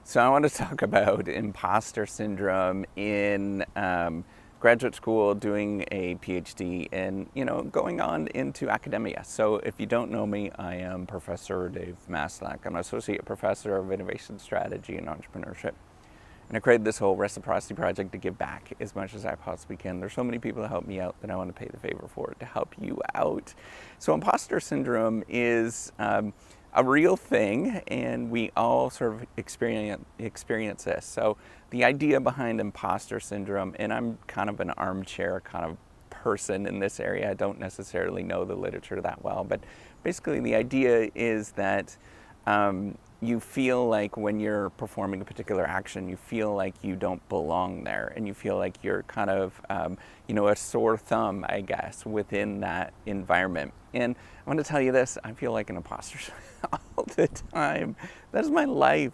So I want to talk about imposter syndrome in graduate school, doing a PhD, and going on into academia. So if you don't know me, I am Professor Dave Maslach. I'm an associate professor of innovation strategy and entrepreneurship. And I created this whole reciprocity project to give back as much as I possibly can. There's so many people that help me out that I want to pay the favor for it to help you out. So imposter syndrome is a real thing, and we all sort of experience this. So the idea behind imposter syndrome, and I'm kind of an armchair kind of person in this area. I don't necessarily know the literature that well, but basically the idea is that you feel like when you're performing a particular action, you feel like you don't belong there, and you feel like you're kind of, a sore thumb, I guess, within that environment. And I want to tell you this: I feel like an imposter all the time. That is my life,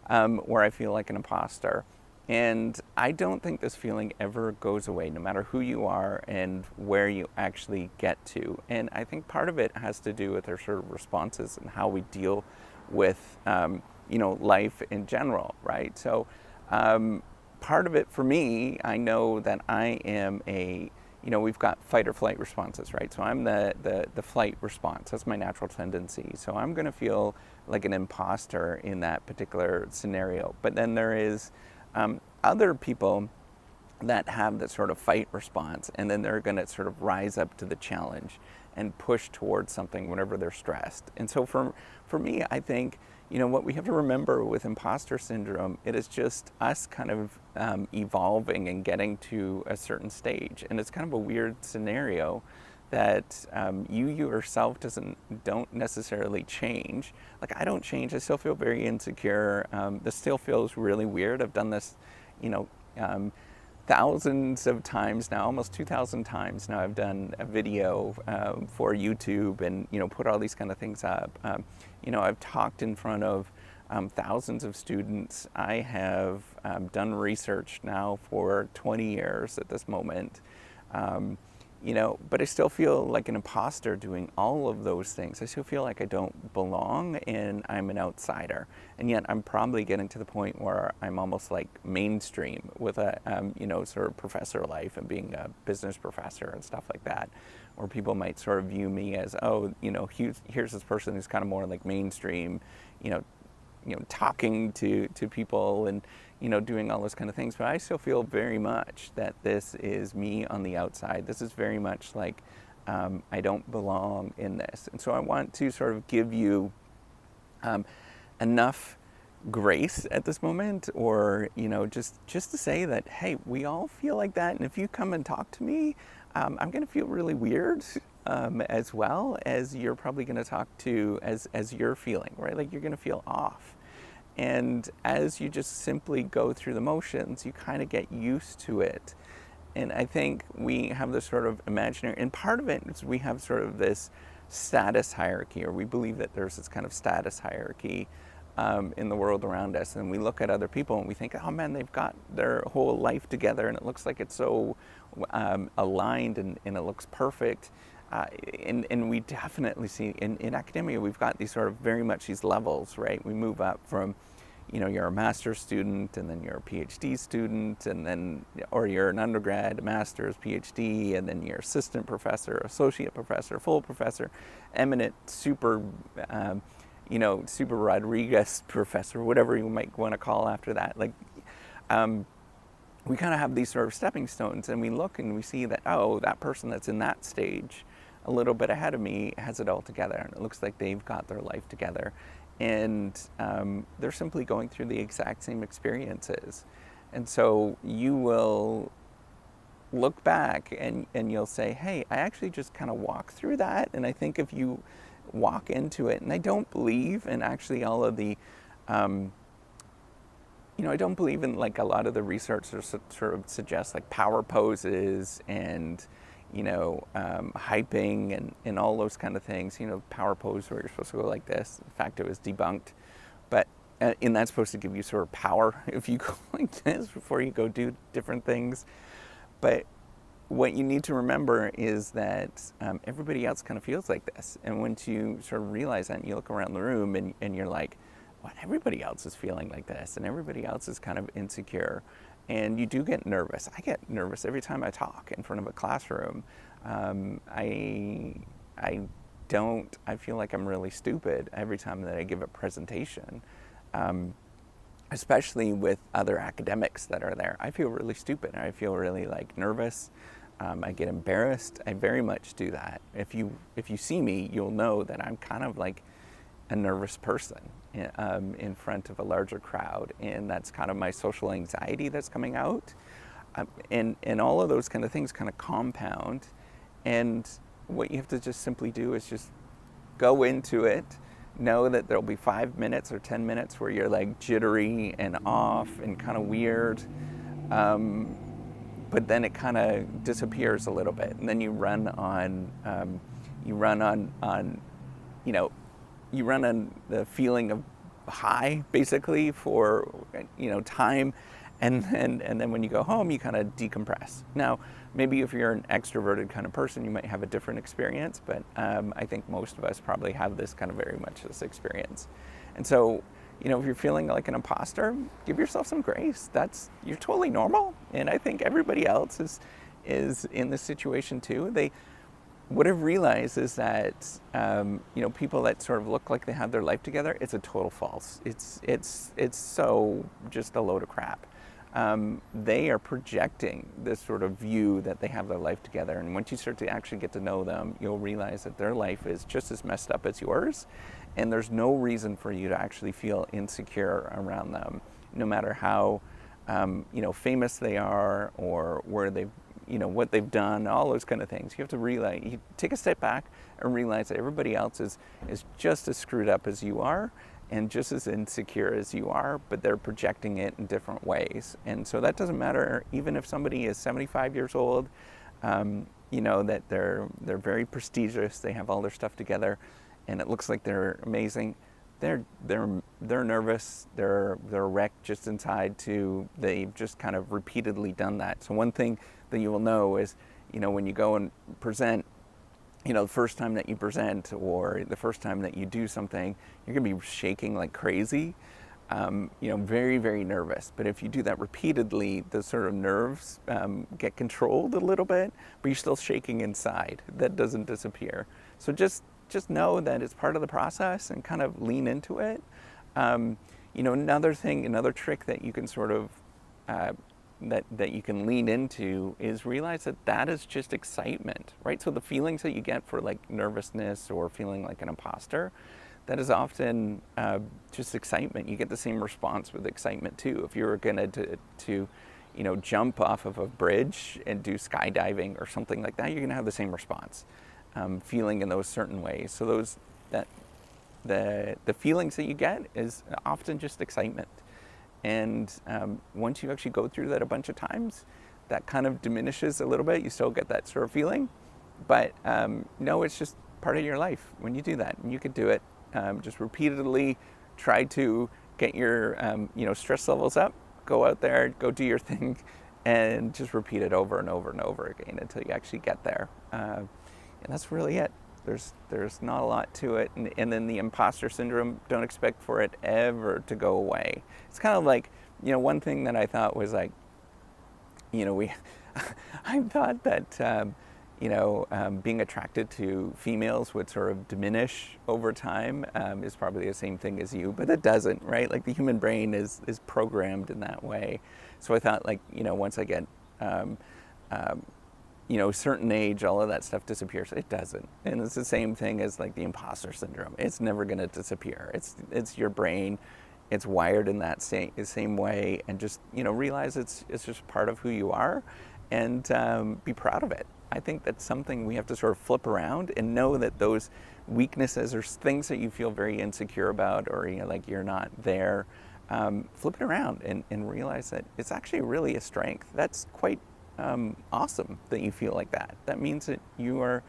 where I feel like an imposter. And I don't think this feeling ever goes away, no matter who you are and where you actually get to. And I think part of it has to do with our sort of responses and how we deal with, life in general, right? So part of it for me, I know that I am we've got fight or flight responses, right? So I'm the flight response. That's my natural tendency. So I'm going to feel like an imposter in that particular scenario. But then there is other people that have that sort of fight response, and then they're going to sort of rise up to the challenge and push towards something whenever they're stressed. And so for me, I think, what we have to remember with imposter syndrome, it is just us kind of evolving and getting to a certain stage. And it's kind of a weird scenario that you yourself don't necessarily change. Like, I don't change. I still feel very insecure. This still feels really weird. I've done this, thousands of times now, almost 2,000 times now. I've done a video for YouTube and put all these kind of things up. I've talked in front of thousands of students. I have done research now for 20 years at this moment. But I still feel like an imposter doing all of those things. I still feel like I don't belong and I'm an outsider. And yet I'm probably getting to the point where I'm almost like mainstream with a, sort of professor life and being a business professor and stuff like that, where people might sort of view me as, here's this person who's kind of more like mainstream, talking to people and, doing all those kind of things. But I still feel very much that this is me on the outside. This is very much like I don't belong in this. And so I want to sort of give you enough grace at this moment, or, just to say that, hey, we all feel like that. And if you come and talk to me, I'm going to feel really weird. As well as you're probably going to talk to as you're feeling, right? Like, you're going to feel off. And as you just simply go through the motions, you kind of get used to it. And I think we have this sort of imaginary, and part of it is we have sort of this status hierarchy, or we believe that there's this kind of status hierarchy in the world around us. And we look at other people and we think, oh man, they've got their whole life together and it looks like it's so aligned and it looks perfect. And we definitely see in academia, we've got these sort of very much these levels, right? We move up from, you're a master's student, and then you're a PhD student, and then, or you're an undergrad, a master's, PhD, and then you're assistant professor, associate professor, full professor, eminent, super, super Rodriguez professor, whatever you might want to call after that. Like, we kind of have these sort of stepping stones, and we look and we see that, oh, that person that's in that stage a little bit ahead of me has it all together, and it looks like they've got their life together, and they're simply going through the exact same experiences. And so you will look back and you'll say, hey, I actually just kind of walked through that. And I think if you walk into it, and I don't believe in actually all of the I don't believe in, like, a lot of the research that sort of suggests like power poses and, hyping and all those kind of things. Power pose where you're supposed to go like this. In fact, it was debunked. But and that's supposed to give you sort of power if you go like this before you go do different things. But what you need to remember is that everybody else kind of feels like this. And once you sort of realize that, and you look around the room and you're like, well, everybody else is feeling like this, and everybody else is kind of insecure. And you do get nervous. I get nervous every time I talk in front of a classroom. I don't, I feel like I'm really stupid every time that I give a presentation, especially with other academics that are there. I feel really stupid. I feel really like nervous. I get embarrassed. I very much do that. If you see me, you'll know that I'm kind of like a nervous person in front of a larger crowd, and that's kind of my social anxiety that's coming out. And all of those kind of things kind of compound, and what you have to just simply do is just go into it, know that there'll be 5 minutes or 10 minutes where you're like jittery and off and kind of weird, but then it kind of disappears a little bit, and then you run on you know, you run on the feeling of high, basically, for time, and then when you go home, you kind of decompress. Now, maybe if you're an extroverted kind of person, you might have a different experience, but I think most of us probably have this kind of very much this experience. And so, if you're feeling like an imposter, give yourself some grace. You're totally normal, and I think everybody else is in this situation too. What I've realized is that people that sort of look like they have their life together, it's a total false. It's so just a load of crap. They are projecting this sort of view that they have their life together, and once you start to actually get to know them, you'll realize that their life is just as messed up as yours, and there's no reason for you to actually feel insecure around them, no matter how famous they are or where they've what they've done, all those kind of things. You have to realize, you take a step back and realize that everybody else is just as screwed up as you are and just as insecure as you are, but they're projecting it in different ways. And so that doesn't matter, even if somebody is 75 years old, that they're very prestigious, they have all their stuff together, and it looks like they're amazing. They're nervous. They're wrecked just inside too. They've just kind of repeatedly done that. So one thing that you will know is, when you go and present, the first time that you present or the first time that you do something, you're gonna be shaking like crazy, very, very nervous. But if you do that repeatedly, the sort of nerves get controlled a little bit, but you're still shaking inside. That doesn't disappear. So just know that it's part of the process and kind of lean into it. Another trick that you can sort of that you can lean into is realize that is just excitement, right? So the feelings that you get for like nervousness or feeling like an imposter, that is often just excitement. You get the same response with excitement too. If you were gonna to jump off of a bridge and do skydiving or something like that, you're gonna have the same response, feeling in those certain ways. So the feelings that you get is often just excitement. And once you actually go through that a bunch of times, that kind of diminishes a little bit. You still get that sort of feeling, but no, it's just part of your life when you do that. And you could do it just repeatedly. Try to get your stress levels up. Go out there, go do your thing, and just repeat it over and over and over again until you actually get there. And that's really it. There's not a lot to it, and then the imposter syndrome, don't expect for it ever to go away. It's kind of like, one thing that I thought was like, I thought that being attracted to females would sort of diminish over time, is probably the same thing as you, but it doesn't, right? Like the human brain is programmed in that way. So I thought like, once I get a certain age, all of that stuff disappears. It doesn't. And it's the same thing as like the imposter syndrome. It's never going to disappear. It's your brain. It's wired in that same way. And just, realize it's just part of who you are, and be proud of it. I think that's something we have to sort of flip around and know that those weaknesses or things that you feel very insecure about, or like you're not there, flip it around and realize that it's actually really a strength. That's quite awesome that you feel like that. That means that you are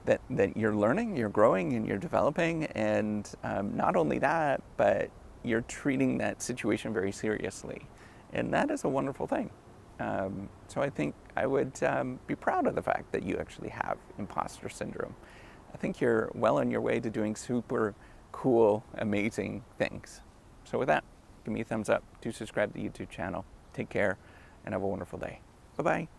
that you're learning, you're growing, and you're developing, and not only that, but you're treating that situation very seriously, and that is a wonderful thing. So I think I would be proud of the fact that you actually have imposter syndrome. I think you're well on your way to doing super cool, amazing things. So with that, give me a thumbs up, do subscribe to the YouTube channel. Take care and have a wonderful day. Bye-bye.